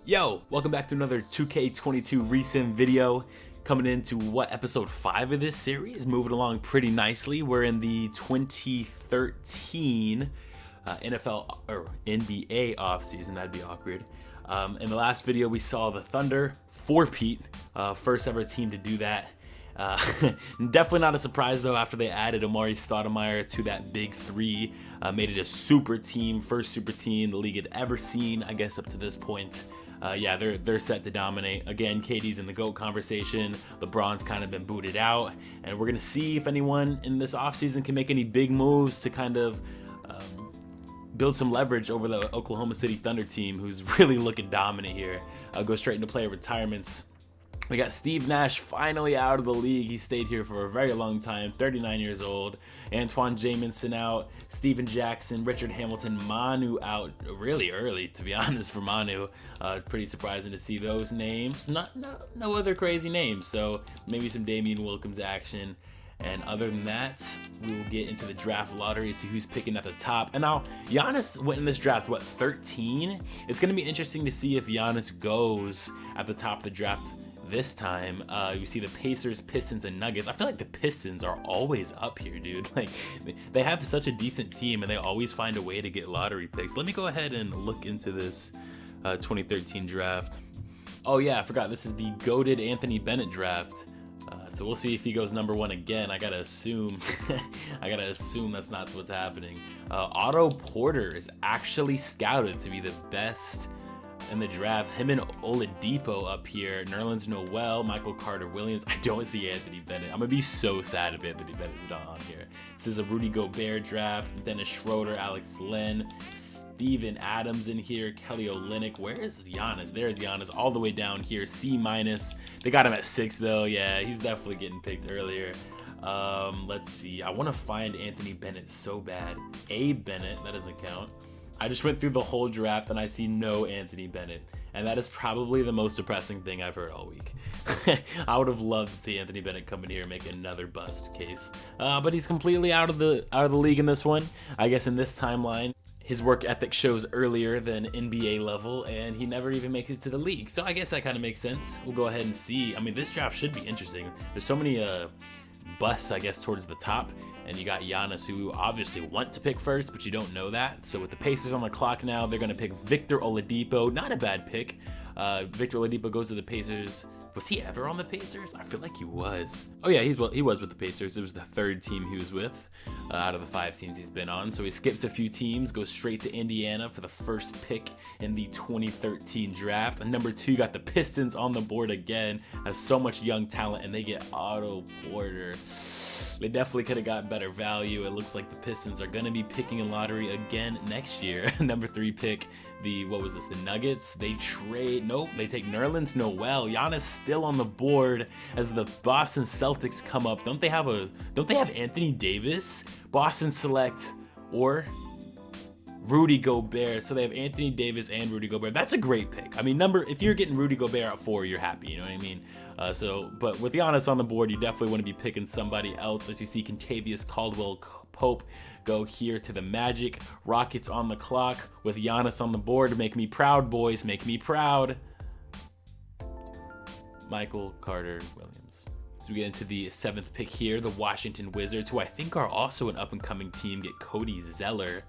Yo, welcome back to another 2K22 recent video. Coming into episode 5 of this series, moving along pretty nicely. We're in the 2013 NFL or NBA offseason. That'd be awkward. In the last video, we saw the Thunder four-peat, first ever team to do that. Definitely not a surprise though, after they added Amari Stoudemire to that big three, made it a super team, first super team the league had ever seen, I guess, up to this point. Yeah, they're set to dominate. Again, KD's in the GOAT conversation. LeBron's kind of been booted out, and we're gonna see if anyone in this offseason can make any big moves to kind of build some leverage over the Oklahoma City Thunder team, who's really looking dominant here. I'll go straight into player retirements. We got Steve Nash finally out of the league. He stayed here for a very long time, 39 years old. Antoine Jamison out, Steven Jackson, Richard Hamilton, Manu out really early, to be honest, for Manu. Pretty surprising to see those names. No other crazy names, so maybe some Damian Wilkins action. And other than that, we will get into the draft lottery, see who's picking at the top. And now, Giannis went in this draft, 13? It's going to be interesting to see if Giannis goes at the top of the draft this time. You see the Pacers, Pistons, and Nuggets. I feel like the Pistons are always up here, dude. Like, they have such a decent team, and they always find a way to get lottery picks. Let me go ahead and look into this 2013 draft. Oh yeah, I forgot. This is the GOATed Anthony Bennett draft. So we'll see if he goes number 1 again. I gotta assume that's not what's happening. Otto Porter is actually scouted to be the best in the draft. Him and Oladipo up here. Nerlens Noel, Michael Carter Williams. I don't see Anthony Bennett. I'm gonna be so sad if Anthony Bennett is not on here. This is a Rudy Gobert draft. Dennis Schroeder, Alex Len, Steven Adams in here, Kelly Olynyk. Where is Giannis? There's Giannis all the way down here, C-. They got him at 6 though. Yeah, he's definitely getting picked earlier. Let's see. I want to find Anthony Bennett so bad. Abe Bennett, that doesn't count. I just went through the whole draft and I see no Anthony Bennett, and that is probably the most depressing thing I've heard all week. I would have loved to see Anthony Bennett come in here and make another bust case, but he's completely out of the league in this one. I guess in this timeline, his work ethic shows earlier than NBA level, and he never even makes it to the league. So I guess that kind of makes sense. We'll go ahead and see. I mean, this draft should be interesting. There's so many busts, I guess, towards the top. And you got Giannis, who obviously want to pick first, but you don't know that. So with the Pacers on the clock now, they're going to pick Victor Oladipo. Not a bad pick. Victor Oladipo goes to the Pacers. Was he ever on the Pacers? I feel like he was. Oh yeah, he was with the Pacers. It was the 3rd team he was with out of the 5 teams he's been on. So he skips a few teams, goes straight to Indiana for the first pick in the 2013 draft. And number 2, you got the Pistons on the board again. Have so much young talent, and they get Otto Porter. They definitely could have got better value. It looks like the Pistons are going to be picking a lottery again next year. Number 3 pick, the Nuggets. They take Nerlens Noel. Giannis still on the board as the Boston Celtics come up. Don't they have Anthony Davis? Boston select or Rudy Gobert. So they have Anthony Davis and Rudy Gobert. That's a great pick. I mean, if you're getting Rudy Gobert at 4, you're happy, you know what I mean? But with Giannis on the board, you definitely want to be picking somebody else. As you see Kentavious Caldwell-Pope go here to the Magic. Rockets on the clock with Giannis on the board. Make me proud, boys. Make me proud. Michael Carter Williams. So we get into the 7th pick here. The Washington Wizards, who I think are also an up-and-coming team, get Cody Zeller.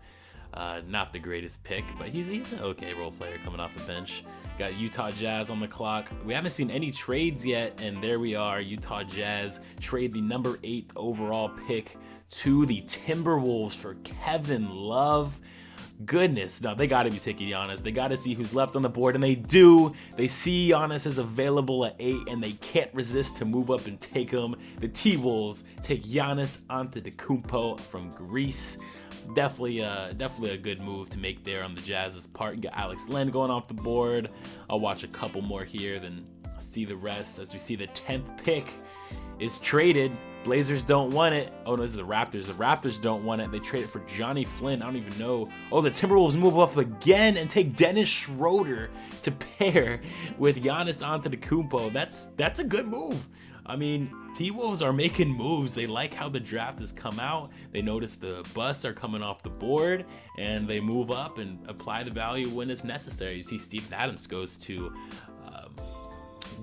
Not the greatest pick, but he's an okay role player coming off the bench. Got Utah Jazz on the clock. We haven't seen any trades yet, and there we are. Utah Jazz trade the number 8 overall pick to the Timberwolves for Kevin Love. Goodness, now they got to be taking Giannis. They got to see who's left on the board, and they do. They see Giannis is available at 8, and they can't resist to move up and take him. The T-Wolves take Giannis Antetokounmpo from Greece. Definitely a good move to make there on the Jazz's part. You got Alex Len going off the board. I'll watch a couple more here, then see the rest. As we see the 10th pick is traded. Blazers don't want it. Oh no, this is the Raptors. The Raptors don't want it. They trade it for Johnny Flynn. I don't even know. Oh, the Timberwolves move up again and take Dennis Schroeder to pair with Giannis Antetokounmpo. That's a good move. I mean, T-Wolves are making moves. They like how the draft has come out. They notice the busts are coming off the board, and they move up and apply the value when it's necessary. You see Steven Adams goes to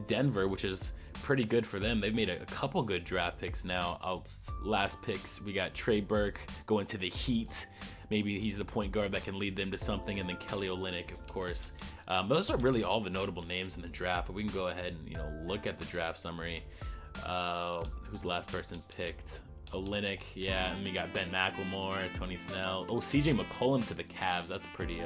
Denver, which is pretty good for them. They've made a couple good draft picks now. Last picks, we got Trey Burke going to the Heat. Maybe he's the point guard that can lead them to something, and then Kelly Olynyk, of course. Those are really all the notable names in the draft. But we can go ahead and look at the draft summary. Who's the last person picked? Olynyk, yeah, and we got Ben McLemore, Tony Snell. Oh, CJ McCollum to the Cavs. That's pretty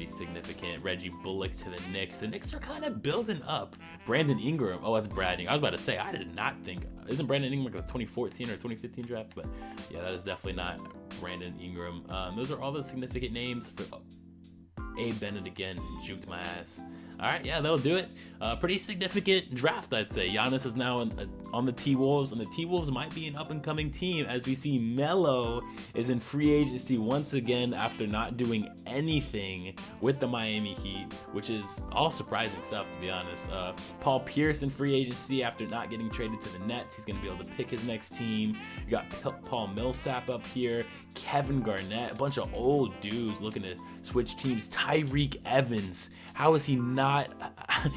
significant. Reggie Bullock to the Knicks. The Knicks are kind of building up. Brandon Ingram. Oh, that's Brandon. I was about to say, I did not think. Isn't Brandon Ingram like a 2014 or 2015 draft? But yeah, that is definitely not Brandon Ingram. Those are all the significant names. For Abe Bennett again, juked my ass. All right, yeah, that'll do it. Pretty significant draft, I'd say. Giannis is now on the T-Wolves, and the T-Wolves might be an up-and-coming team as we see Melo is in free agency once again after not doing anything with the Miami Heat, which is all surprising stuff, to be honest. Paul Pierce in free agency after not getting traded to the Nets. He's going to be able to pick his next team. You got Paul Millsap up here, Kevin Garnett, a bunch of old dudes looking to switch teams. Tyreek Evans, how is he not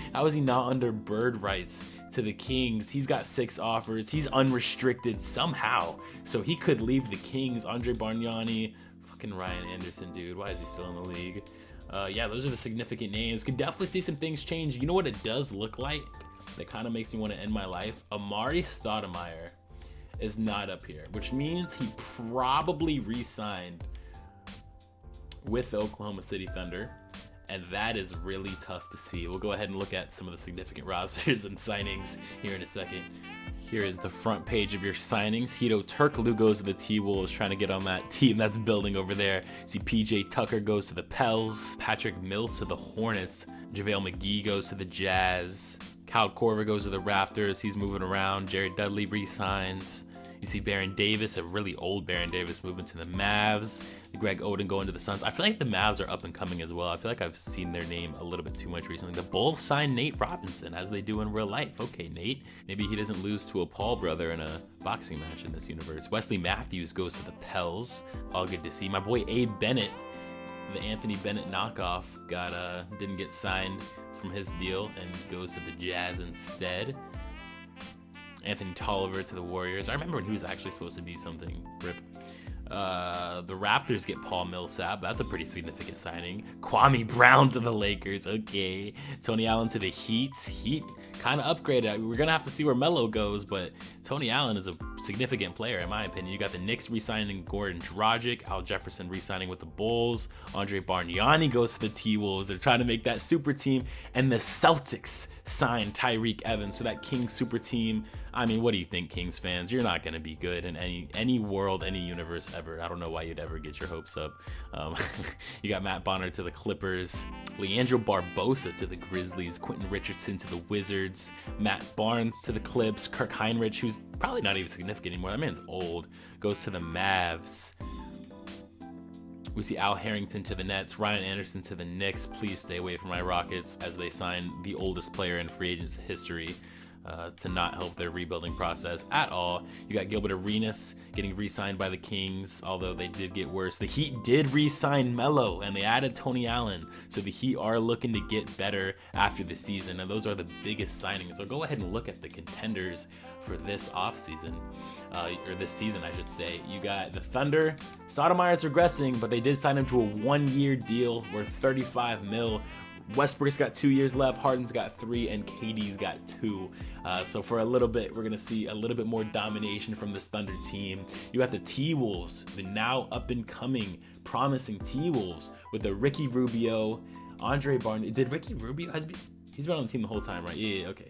under bird rights to the Kings? He's got 6 offers. He's unrestricted somehow, so he could leave the Kings. Andre Bargnani, fucking Ryan Anderson, dude. Why is he still in the league? Yeah, those are the significant names. Could definitely see some things change. You know what it does look like? That kind of makes me want to end my life. Amari Stoudemire is not up here, which means he probably re-signed with the Oklahoma City Thunder. And that is really tough to see. We'll go ahead and look at some of the significant rosters and signings here in a second. Here is the front page of your signings. Hedo Turkoglu goes to the T-Wolves, trying to get on that team that's building over there. See PJ Tucker goes to the Pels. Patrick Mills to the Hornets. JaVale McGee goes to the Jazz. Kyle Korver goes to the Raptors. He's moving around. Jared Dudley re-signs. You see Baron Davis, a really old Baron Davis, moving to the Mavs. Greg Oden going to the Suns. I feel like the Mavs are up and coming as well. I feel like I've seen their name a little bit too much recently. The Bulls signed Nate Robinson, as they do in real life. Okay, Nate. Maybe he doesn't lose to a Paul brother in a boxing match in this universe. Wesley Matthews goes to the Pels. All good to see. My boy Abe Bennett, the Anthony Bennett knockoff, didn't get signed from his deal and goes to the Jazz instead. Anthony Tolliver to the Warriors. I remember when he was actually supposed to be something. Rip. The Raptors get Paul Millsap. That's a pretty significant signing. Kwame Brown to the Lakers. Okay. Tony Allen to the Heat. Heat kind of upgraded. We're going to have to see where Melo goes, but Tony Allen is a significant player, in my opinion. You got the Knicks re-signing Gordon Dragic. Al Jefferson re-signing with the Bulls. Andre Bargnani goes to the T-Wolves. They're trying to make that super team. And the Celtics signed Tyreek Evans. So that Kings super team, I mean, what do you think, Kings fans? You're not going to be good in any world, any universe ever. I don't know why you'd ever get your hopes up. You got Matt Bonner to the Clippers, Leandro Barbosa to the Grizzlies, Quentin Richardson to the Wizards, Matt Barnes to the Clips, Kirk Heinrich, who's probably not even significant anymore. That man's old, goes to the Mavs. We see Al Harrington to the Nets, Ryan Anderson to the Knicks. Please stay away from my Rockets as they sign the oldest player in free agents history. To not help their rebuilding process at all. You got Gilbert Arenas getting re-signed by the Kings, although they did get worse. The Heat did re-sign Melo, and they added Tony Allen, so the Heat are looking to get better after the season, and those are the biggest signings. So go ahead and look at the contenders for this offseason, or this season, I should say. You got the Thunder. Stoudemire's regressing, but they did sign him to a 1-year deal worth $35 million. Westbrook's got 2 years left, Harden's got 3, and KD's got 2. So for a little bit, we're going to see a little bit more domination from this Thunder team. You got the T-Wolves, the now up-and-coming, promising T-Wolves with the Ricky Rubio, Andre Bargnani. Did Ricky Rubio, he's been on the team the whole time, right? Yeah, okay.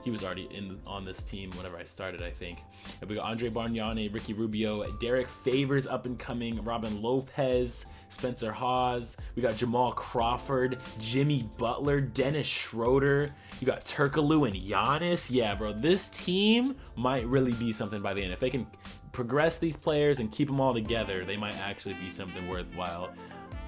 He was already on this team whenever I started, I think. And we got Andre Bargnani, Ricky Rubio, Derek Favors up and coming, Robin Lopez, Spencer Hawes. We got Jamal Crawford, Jimmy Butler, Dennis Schroeder. You got Turkoglu and Giannis. Yeah, bro, this team might really be something by the end. If they can progress these players and keep them all together, they might actually be something worthwhile.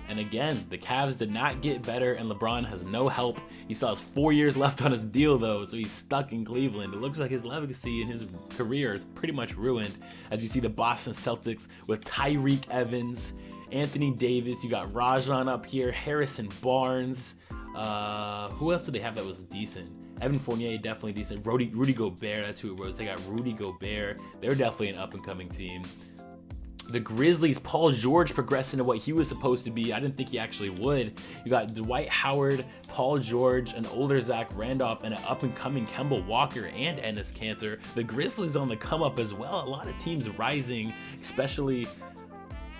And again, the Cavs did not get better, and LeBron has no help. He still has 4 years left on his deal, though, so he's stuck in Cleveland. It looks like his legacy and his career is pretty much ruined. As you see the Boston Celtics with Tyreek Evans, Anthony Davis, you got Rajon up here, Harrison Barnes. Who else did they have that was decent? Evan Fournier, definitely decent. Rudy Gobert, that's who it was. They got Rudy Gobert. They're definitely an up-and-coming team. The Grizzlies, Paul George progressed into what he was supposed to be. I didn't think he actually would. You got Dwight Howard, Paul George, an older Zach Randolph, and an up-and-coming Kemba Walker and Enes Kanter. The Grizzlies on the come-up as well. A lot of teams rising, especially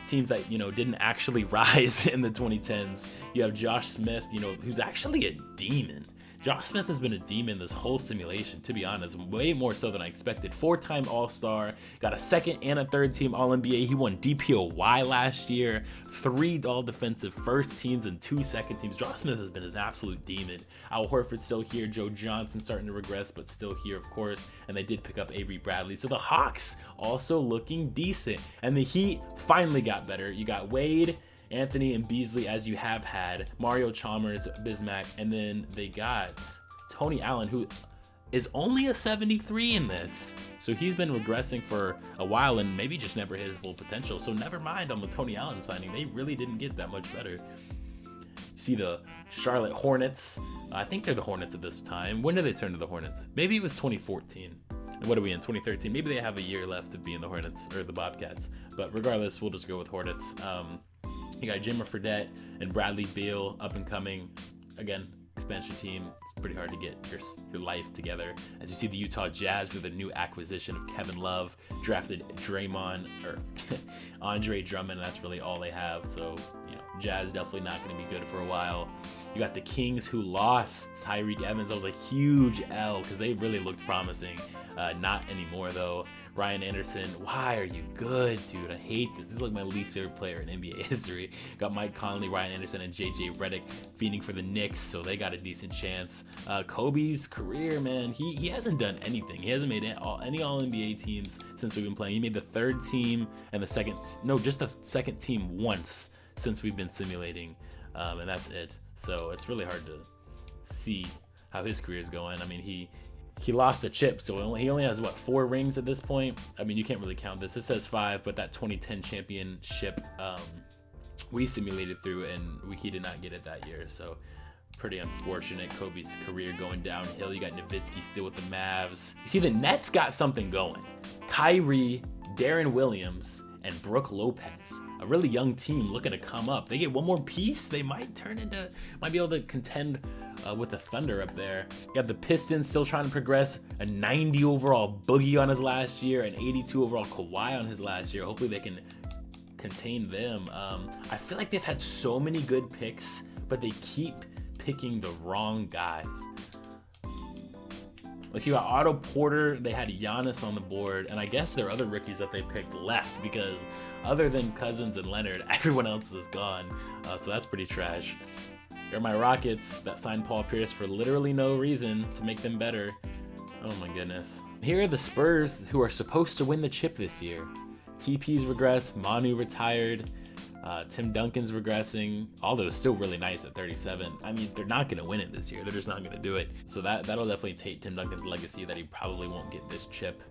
teams that, didn't actually rise in the 2010s. You have Josh Smith, who's actually a demon. Josh Smith has been a demon this whole simulation, to be honest, way more so than I expected. 4-time All-Star, got a second and a third team All-NBA. He won DPOY last year, 3 All-Defensive first teams and 2 second teams. Josh Smith has been an absolute demon. Al Horford's still here. Joe Johnson starting to regress, but still here, of course. And they did pick up Avery Bradley. So the Hawks also looking decent. And the Heat finally got better. You got Wade, Anthony, and Beasley, as you have had, Mario Chalmers, Bismack, and then they got Tony Allen, who is only a 73 in this. So he's been regressing for a while and maybe just never hit his full potential. So never mind on the Tony Allen signing. They really didn't get that much better. You see the Charlotte Hornets. I think they're the Hornets at this time. When did they turn to the Hornets? Maybe it was 2014. What are we in, 2013? Maybe they have a year left to be in the Hornets or the Bobcats. But regardless, we'll just go with Hornets. You got Jimmer Fredette and Bradley Beal up and coming. Again, expansion team. It's pretty hard to get your life together. As you see the Utah Jazz with a new acquisition of Kevin Love, drafted Andre Drummond. That's really all they have. So, Jazz definitely not going to be good for a while. You got the Kings who lost Tyreek Evans. That was a huge L because they really looked promising. Not anymore though. Ryan Anderson, why are you good, dude? I hate this. This is like my least favorite player in NBA history. Got Mike Conley, Ryan Anderson, and JJ Redick feeding for the Knicks, so they got a decent chance. Kobe's career, man, he hasn't done anything. He hasn't made any All-NBA teams since we've been playing. He made the third team and just the second team once since we've been simulating, and that's it. So it's really hard to see how his career is going. I mean, he lost a chip, so he only has, 4 rings at this point? I mean, you can't really count this. It says 5, but that 2010 championship we simulated through, and he did not get it that year, so pretty unfortunate. Kobe's career going downhill. You got Nowitzki still with the Mavs. You see, the Nets got something going. Kyrie, Darren Williams, and Brooke Lopez, a really young team looking to come up. They get one more piece, they might be able to contend with the Thunder up there. You got the Pistons still trying to progress. A 90 overall Boogie on his last year, an 82 overall Kawhi on his last year. Hopefully they can contain them. I feel like they've had so many good picks, but they keep picking the wrong guys. Like you got Otto Porter, they had Giannis on the board, and I guess their other rookies that they picked left because other than Cousins and Leonard, everyone else is gone. So that's pretty trash. Here are my Rockets that signed Paul Pierce for literally no reason to make them better. Oh my goodness. Here are the Spurs who are supposed to win the chip this year. TP's regressed, Manu retired, Tim Duncan's regressing. Aldo is still really nice at 37. I mean, they're not going to win it this year. They're just not going to do it. So that'll definitely take Tim Duncan's legacy that he probably won't get this chip.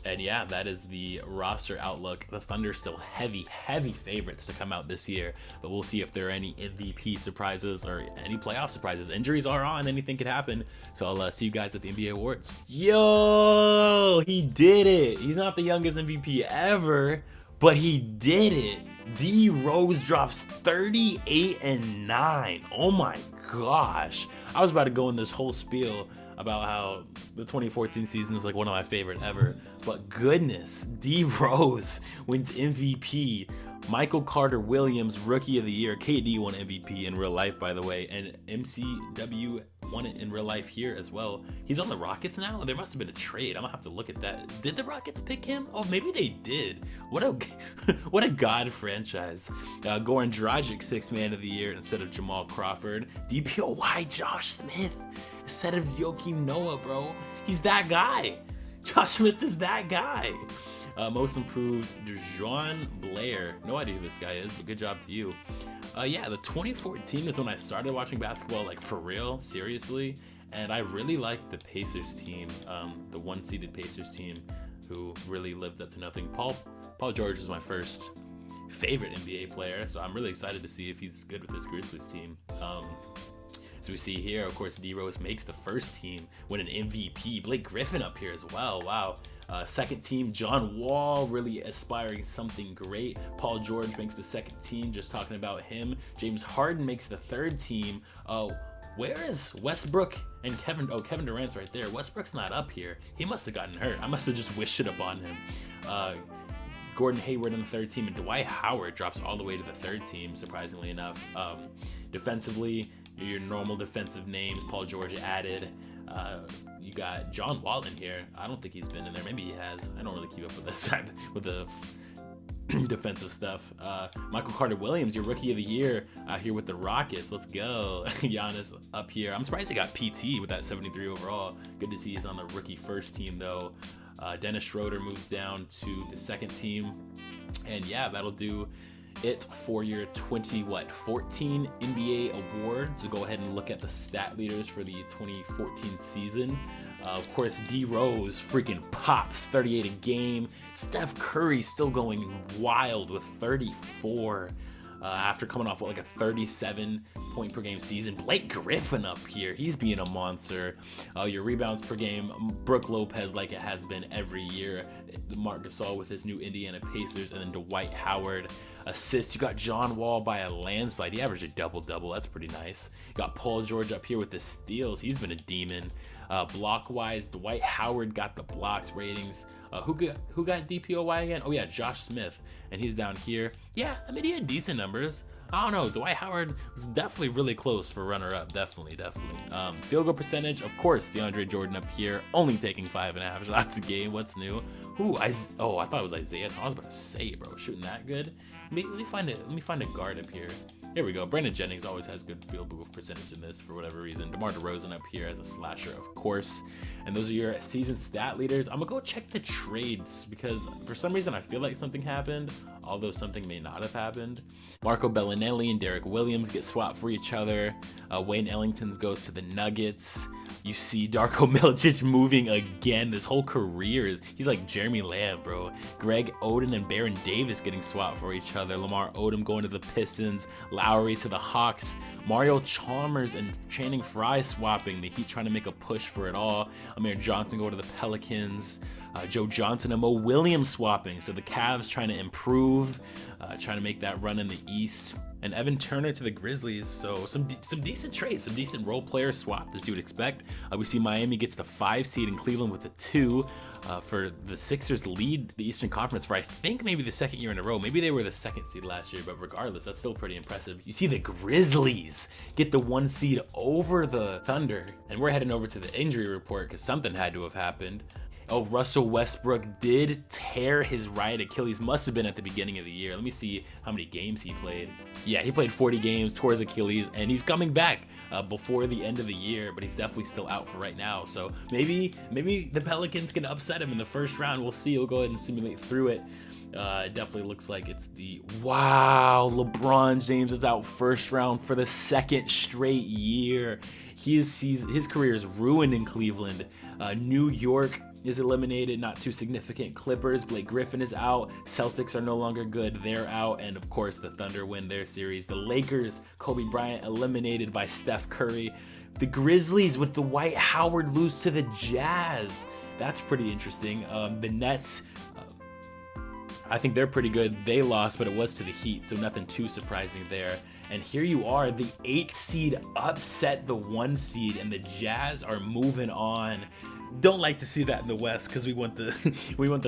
And yeah, that is the roster outlook. The Thunder still heavy favorites to come out this year, but we'll see if there are any MVP surprises or any playoff surprises. Injuries are on, anything could happen. So I'll see you guys at the NBA Awards. Yo, he did it. He's not the youngest MVP ever, but he did it. D Rose drops 38 and 9. Oh my gosh. I was about to go in this whole spiel about how the 2014 season was like one of my favorite ever. But goodness, D Rose wins MVP. Michael Carter Williams, Rookie of the Year. KD won MVP in real life, by the way. And MCW won it in real life here as well. He's on the Rockets now? There must have been a trade. I'm gonna have to look at that. Did the Rockets pick him? Oh, maybe they did. What a god franchise. Goran Dragic, 6th Man of the Year instead of Jamal Crawford. DPOY Josh Smith instead of Joakim Noah, bro. He's that guy. Josh Smith is that guy. Most improved, Dejoun Blair. No idea who this guy is, but good job to you. Yeah, the 2014 is when I started watching basketball, like for real, seriously. And I really liked the Pacers team, the one-seeded Pacers team, who really lived up to nothing. Paul George is my first favorite NBA player, so I'm really excited to see if he's good with this Grizzlies team. So we see here, of course, D Rose makes the first team, win an MVP. Blake Griffin up here as well. Wow. Second team, John Wall, really aspiring something great. Paul George makes the second team, just talking about him. James Harden makes the third team. Where is Westbrook and Kevin? Oh, Kevin Durant's right there. Westbrook's not up here. He must have gotten hurt. I must have just wished it upon him. Gordon Hayward on the third team, and Dwight Howard drops all the way to the third team, surprisingly enough. Defensively, your normal defensive names. Paul George added. You got John Wall in here. I don't think he's been in there. Maybe he has. I don't really keep up with this with the defensive stuff. Michael Carter Williams, your rookie of the year, here with the Rockets. Let's go. Giannis up here. I'm surprised he got PT with that 73 overall. Good to see he's on the rookie first team though. Dennis Schroeder moves down to the second team. And yeah, that'll do it for your 14 NBA awards. So go ahead and look at the stat leaders for the 2014 season. Of course, D Rose freaking pops 38 a game. Steph Curry still going wild with 34 after coming off like a 37 point per game season. Blake Griffin up here, he's being a monster. Your rebounds per game, Brook Lopez, like it has been every year. Marc Gasol with his new Indiana Pacers, and then Dwight Howard. Assists, you got John Wall by a landslide. He averaged a double-double. That's pretty nice. You got Paul George up here with the steals. He's been a demon. Block-wise, Dwight Howard got the blocked ratings. Who got DPOY again? Oh yeah, Josh Smith, and he's down here. Yeah, I mean, he had decent numbers. I don't know, Dwight Howard was definitely really close for runner-up. Definitely. Field goal percentage, of course, DeAndre Jordan up here, only taking 5.5 shots a game. What's new? Ooh, I thought it was Isaiah. I was about to say, bro, shooting that good. Let me find it. Let me find a guard up here. Here we go. Brandon Jennings always has good field goal percentage in this for whatever reason. DeMar DeRozan up here as a slasher, of course. And those are your season stat leaders. I'm gonna go check the trades because for some reason I feel like something happened, although something may not have happened. Marco Bellinelli and Derek Williams get swapped for each other. Wayne Ellington goes to the Nuggets. You see Darko Milicic moving again. This whole career he's like Jeremy Lamb, bro. Greg Oden and Baron Davis getting swapped for each other. Lamar Odom going to the Pistons. Lowry to the Hawks. Mario Chalmers and Channing Frye swapping. The Heat trying to make a push for it all. Amir Johnson going to the Pelicans. Joe Johnson and Mo Williams swapping. So the Cavs trying to improve, trying to make that run in the East. And Evan Turner to the Grizzlies. So some decent trades, some decent role player swap that you would expect. We see Miami gets the 5 seed in Cleveland with the 2. For the Sixers lead the Eastern Conference for I think maybe the second year in a row. Maybe they were the 2nd seed last year, but regardless, that's still pretty impressive. You see the Grizzlies get the 1 seed over the Thunder. And we're heading over to the injury report because something had to have happened. Oh, Russell Westbrook did tear his right Achilles. Must have been at the beginning of the year. Let me see how many games he played. Yeah, he played 40 games, tore his Achilles, and he's coming back before the end of the year, but he's definitely still out for right now. So maybe the Pelicans can upset him in the first round. We'll see. We'll go ahead and simulate through it. It definitely looks like it's wow, LeBron James is out first round for the 2nd straight year. His career is ruined in Cleveland. New York is eliminated, not too significant. Clippers, Blake Griffin is out. Celtics are no longer good, they're out. And of course the Thunder win their series. The Lakers, Kobe Bryant eliminated by Steph Curry. The Grizzlies with the Dwight Howard lose to the Jazz. That's pretty interesting. The Nets, I think they're pretty good. They lost, but it was to the Heat, so nothing too surprising there. And here you are, the 8th seed upset the 1 seed, and the Jazz are moving on. Don't like to see that in the West because we want the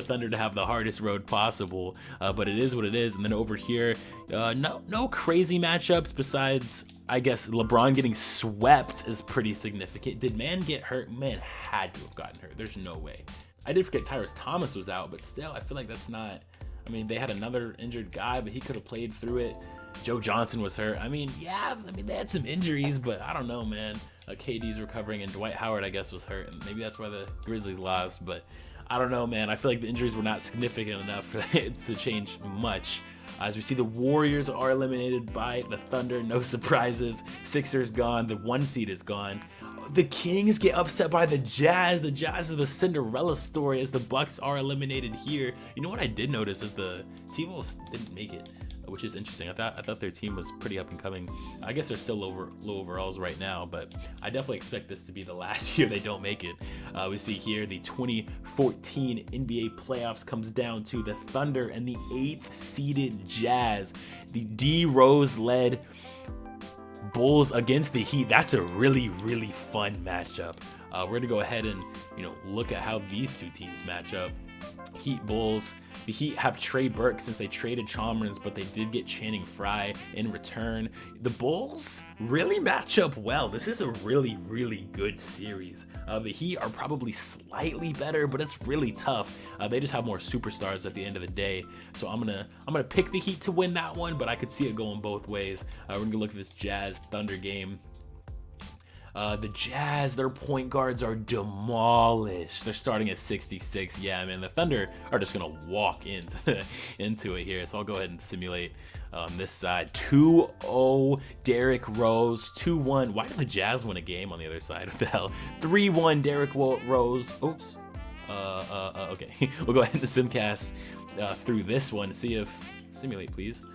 Thunder to have the hardest road possible, but it is what it is. And then over here, no crazy matchups besides, I guess, LeBron getting swept is pretty significant. Did man get hurt? Man had to have gotten hurt. There's no way. I did forget Tyrese Thomas was out, but still, I feel like that's not. I mean, they had another injured guy, but he could have played through it. Joe Johnson was hurt. I mean, yeah, they had some injuries, but I don't know, man. KD's recovering, and Dwight Howard, I guess, was hurt, and maybe that's why the Grizzlies lost. But I don't know, man. I feel like the injuries were not significant enough for it to change much. As we see, the Warriors are eliminated by the Thunder. No surprises. Sixers gone. The 1 seed is gone. The Kings get upset by the Jazz. The Jazz are the Cinderella story as the Bucks are eliminated here. You know what I did notice is the T-Wolves didn't make it, which is interesting. I thought their team was pretty up and coming. I guess they're still low overalls right now, but I definitely expect this to be the last year they don't make it. We see here the 2014 NBA playoffs comes down to the Thunder and the 8th seeded Jazz. The D Rose led Bulls against the Heat. That's a really fun matchup. We're gonna go ahead and look at how these two teams match up. Heat Bulls. The Heat have Trey Burke since they traded Chalmers, but they did get Channing Frye in return. The Bulls really match up well. This is a really good series. The Heat are probably slightly better, but it's really tough. They just have more superstars at the end of the day. So I'm gonna pick the Heat to win that one, but I could see it going both ways. We're gonna look at this Jazz Thunder game. The Jazz, their point guards are demolished. They're starting at 66. Yeah, man, the Thunder are just gonna walk into it here. So I'll go ahead and simulate on this side. 2-0 Derrick Rose. 2-1. Why did the Jazz win a game on the other side? What the hell? 3-1 Derrick Rose. Oops. Okay. We'll go ahead and simcast through this one. See if simulate, please.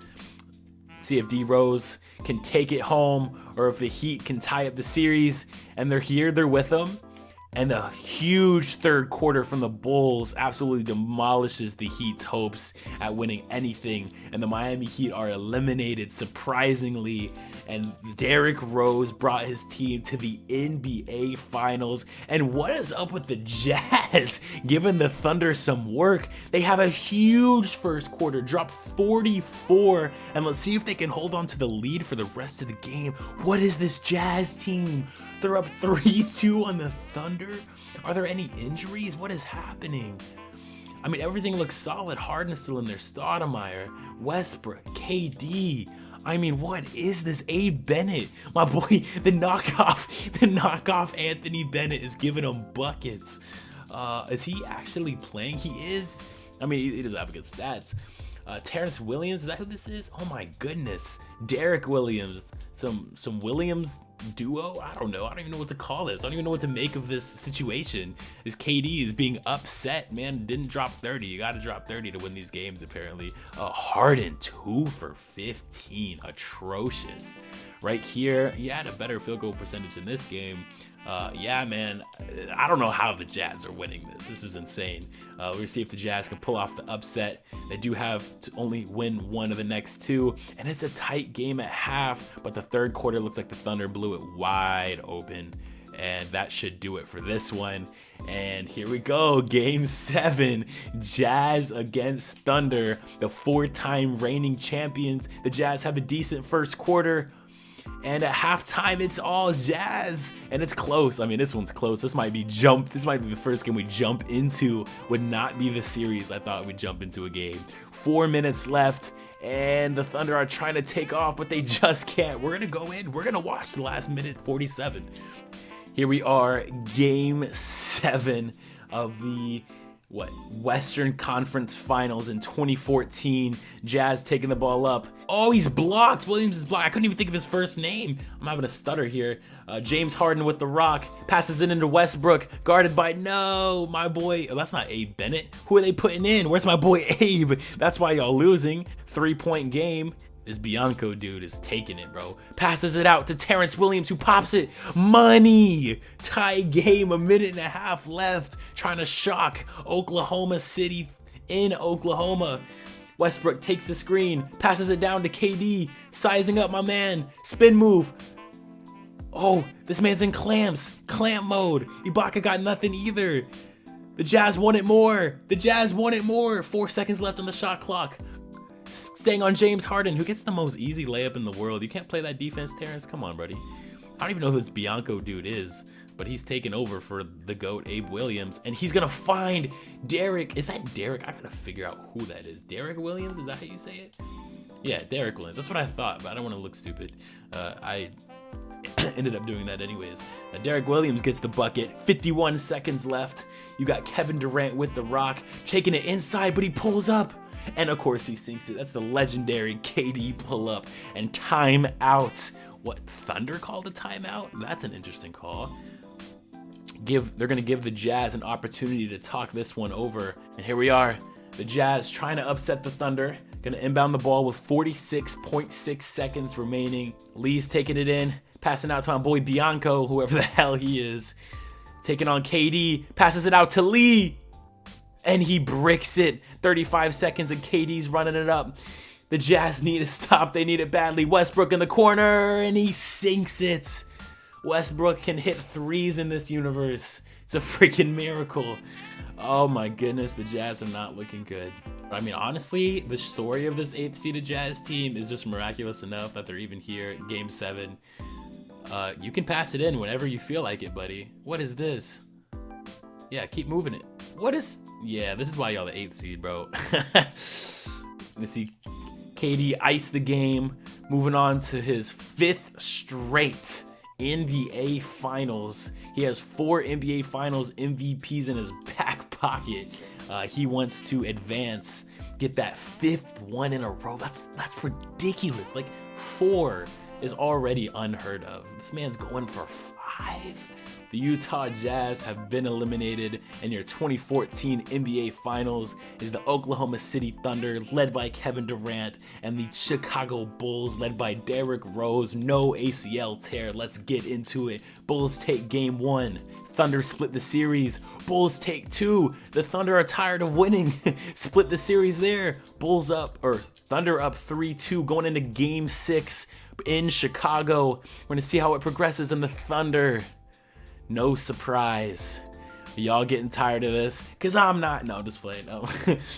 See if D Rose can take it home, or if the Heat can tie up the series. And they're here, they're with them. And the huge third quarter from the Bulls absolutely demolishes the Heat's hopes at winning anything. And the Miami Heat are eliminated surprisingly. And Derrick Rose brought his team to the NBA Finals. And what is up with the Jazz giving the Thunder some work? They have a huge first quarter, drop 44. And let's see if they can hold on to the lead for the rest of the game. What is this Jazz team? They're up 3-2 on the Thunder. Are there any injuries? What is happening? I mean, everything looks solid. Harden is still in there. Stoudemire, Westbrook, KD. I mean, what is this? Abe Bennett, my boy, the knockoff Anthony Bennett is giving him buckets. Is he actually playing? He is. I mean, he doesn't have good stats. Terrence Williams, is that who this is? Oh my goodness. Derek Williams, some Williams duo. I don't know. I don't even know what to call this. I don't even know what to make of this situation. This KD is being upset, man. Didn't drop 30. You got to drop 30 to win these games, apparently. Harden 2 for 15. Atrocious. Right here, he had a better field goal percentage in this game. Yeah, man, I don't know how the Jazz are winning this. This is insane. We'll see if the Jazz can pull off the upset. They do have to only win one of the next two, and it's a tight game at half, but the third quarter looks like the Thunder blew it wide open, and that should do it for this one. And here we go, game 7, Jazz against Thunder, the 4-time reigning champions. The Jazz have a decent first quarter, and at halftime, it's all Jazz, and it's close. I mean, this one's close. This might be the first game we jump into. Would not be the series I thought we'd jump into a game. 4 minutes left, and the Thunder are trying to take off, but they just can't. We're gonna go in. We're gonna watch the last minute 47. Here we are, game 7 of the Western Conference Finals in 2014. Jazz taking the ball up. Oh, he's blocked. Williams is blocked. I couldn't even think of his first name. I'm having a stutter here. James Harden with the rock. Passes it into Westbrook. Guarded by, no, my boy. Oh, that's not Abe Bennett. Who are they putting in? Where's my boy Abe? That's why y'all losing. 3-point game. This Bianco dude is taking it, bro. Passes it out to Terrence Williams, who pops it. Money! Tie game, 1.5 minutes left. Trying to shock Oklahoma City in Oklahoma. Westbrook takes the screen, passes it down to KD, sizing up my man. Spin move. Oh, this man's in clamp mode. Ibaka got nothing either. The Jazz want it more. 4 seconds left on the shot clock. Staying on James Harden, who gets the most easy layup in the world. You can't play that defense, Terrence. Come on, buddy. I don't even know who this Bianco dude is, but he's taking over for the GOAT, Abe Williams, and he's gonna find Derek. Is that Derek? I gotta figure out who that is. Derek Williams? Is that how you say it? Yeah, Derek Williams. That's what I thought, but I don't want to look stupid. ended up doing that anyways. Derek Williams gets the bucket. 51 seconds left. You got Kevin Durant with the rock, taking it inside, but he pulls up. And of course he sinks it. That's the legendary KD pull up and timeout. What, Thunder called a timeout? That's an interesting call. They're gonna give the Jazz an opportunity to talk this one over. And here we are. The Jazz trying to upset the Thunder. Gonna inbound the ball with 46.6 seconds remaining. Lee's taking it in, passing out to my boy Bianco, whoever the hell he is. Taking on KD, passes it out to Lee. And he bricks it. 35 seconds and KD's running it up. The Jazz need to stop. They need it badly. Westbrook in the corner and he sinks it. Westbrook can hit threes in this universe. It's a freaking miracle. Oh my goodness, the Jazz are not looking good. I mean, honestly, the story of this 8th seeded Jazz team is just miraculous enough that they're even here at Game 7. You can pass it in whenever you feel like it, buddy. What is this? Yeah, keep moving it. What is... Yeah, this is why y'all the 8th seed, bro. Let me see. KD iced the game. Moving on to his 5th straight NBA Finals. He has 4 NBA Finals MVPs in his back pocket. He wants to advance, get that 5th one in a row. That's ridiculous. Like 4 is already unheard of. This man's going for 5. The Utah Jazz have been eliminated, and your 2014 NBA Finals is the Oklahoma City Thunder, led by Kevin Durant, and the Chicago Bulls, led by Derrick Rose. No ACL tear. Let's get into it. Bulls take game 1. Thunder split the series. Bulls take 2. The Thunder are tired of winning. Split the series there. Thunder up 3-2 going into game 6 in Chicago. We're going to see how it progresses in the Thunder. No surprise. Y'all getting tired of this? Because I'm not. No, just playing. No.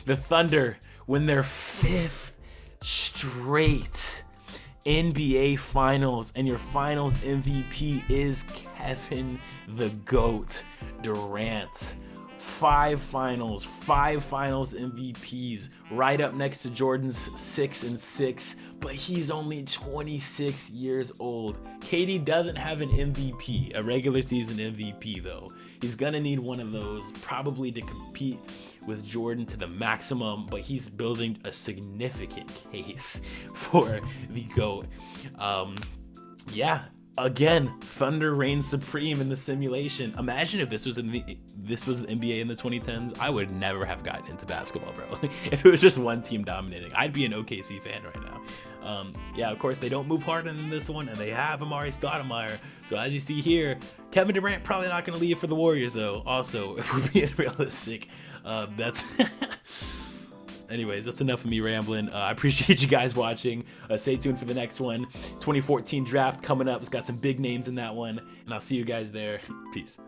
The Thunder win their 5th straight NBA Finals. And your Finals MVP is Kevin the GOAT Durant. 5 finals MVPs, right up next to Jordan's 6 and 6, but he's only 26 years old. KD doesn't have an MVP, a regular season MVP though. He's gonna need one of those probably to compete with Jordan to the maximum, but he's building a significant case for the GOAT. Yeah. Again, Thunder reigns supreme in the simulation. Imagine if this was the NBA in the 2010s. I would never have gotten into basketball, bro. If it was just one team dominating, I'd be an OKC fan right now. Yeah, of course, they don't move harder than this one, and they have Amari Stoudemire. So as you see here, Kevin Durant probably not going to leave for the Warriors, though. Also, if we're being realistic, that's... Anyways, that's enough of me rambling. I appreciate you guys watching. Stay tuned for the next one. 2014 draft coming up. It's got some big names in that one. And I'll see you guys there. Peace.